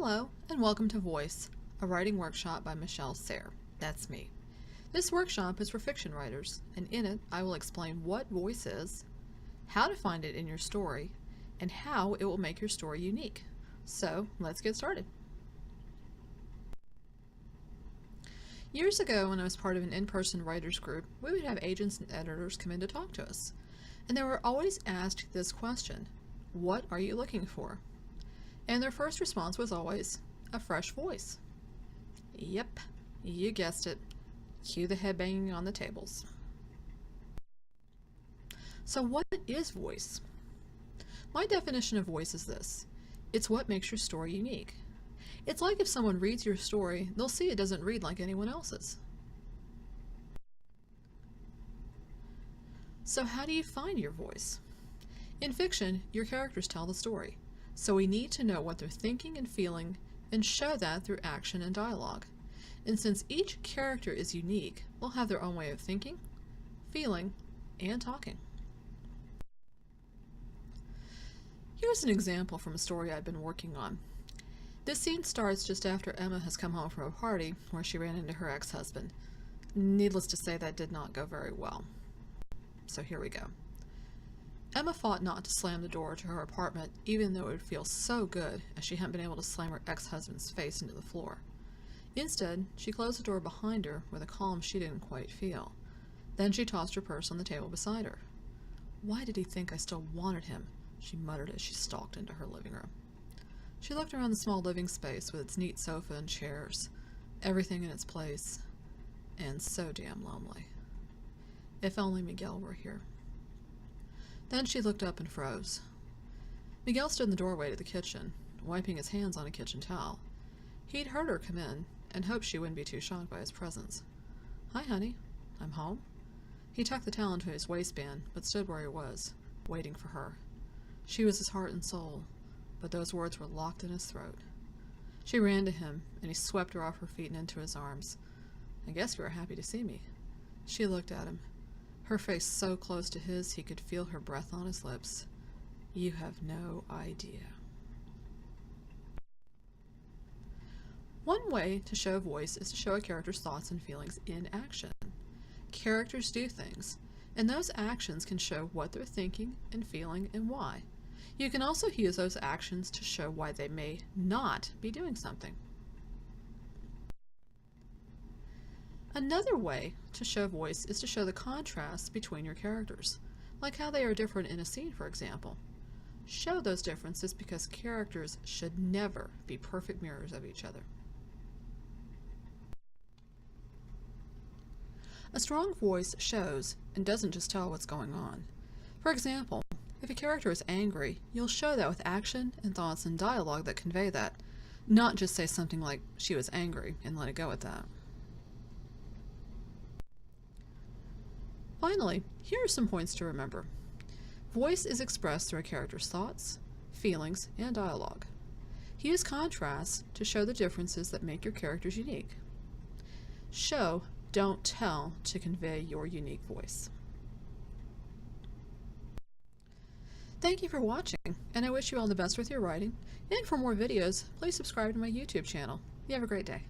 Hello, and welcome to Voice, a writing workshop by Michele Sayre. That's me. This workshop is for fiction writers, and in it I will explain what voice is, how to find it in your story, and how it will make your story unique. So, let's get started. Years ago, when I was part of an in-person writers group, we would have agents and editors come in to talk to us, and they were always asked this question: what are you looking for? And their first response was always, a fresh voice. Yep, you guessed it. Cue the head banging on the tables. So what is voice? My definition of voice is this: it's what makes your story unique. It's like if someone reads your story, they'll see it doesn't read like anyone else's. So how do you find your voice? In fiction, your characters tell the story, so we need to know what they're thinking and feeling and show that through action and dialogue. And since each character is unique, they'll have their own way of thinking, feeling, and talking. Here's an example from a story I've been working on. This scene starts just after Emma has come home from a party where she ran into her ex-husband. Needless to say, that did not go very well. So here we go. Emma fought not to slam the door to her apartment, even though it would feel so good, as she hadn't been able to slam her ex-husband's face into the floor. Instead, she closed the door behind her with a calm she didn't quite feel. Then she tossed her purse on the table beside her. "Why did he think I still wanted him?" she muttered as she stalked into her living room. She looked around the small living space with its neat sofa and chairs, everything in its place, and so damn lonely. If only Miguel were here. Then she looked up and froze. Miguel stood in the doorway to the kitchen, wiping his hands on a kitchen towel. He'd heard her come in, and hoped she wouldn't be too shocked by his presence. "Hi, honey. I'm home." He tucked the towel into his waistband, but stood where he was, waiting for her. She was his heart and soul, but those words were locked in his throat. She ran to him, and he swept her off her feet and into his arms. "I guess you are happy to see me." She looked at him, her face so close to his he could feel her breath on his lips. "You have no idea." One way to show voice is to show a character's thoughts and feelings in action. Characters do things, and those actions can show what they're thinking and feeling and why. You can also use those actions to show why they may not be doing something. Another way to show voice is to show the contrast between your characters, like how they are different in a scene, for example. Show those differences because characters should never be perfect mirrors of each other. A strong voice shows and doesn't just tell what's going on. For example, if a character is angry, you'll show that with action and thoughts and dialogue that convey that, not just say something like, "she was angry," and let it go at that. Finally, here are some points to remember. Voice is expressed through a character's thoughts, feelings, and dialogue. Use contrasts to show the differences that make your characters unique. Show, don't tell, to convey your unique voice. Thank you for watching, and I wish you all the best with your writing. And for more videos, please subscribe to my YouTube channel. You have a great day.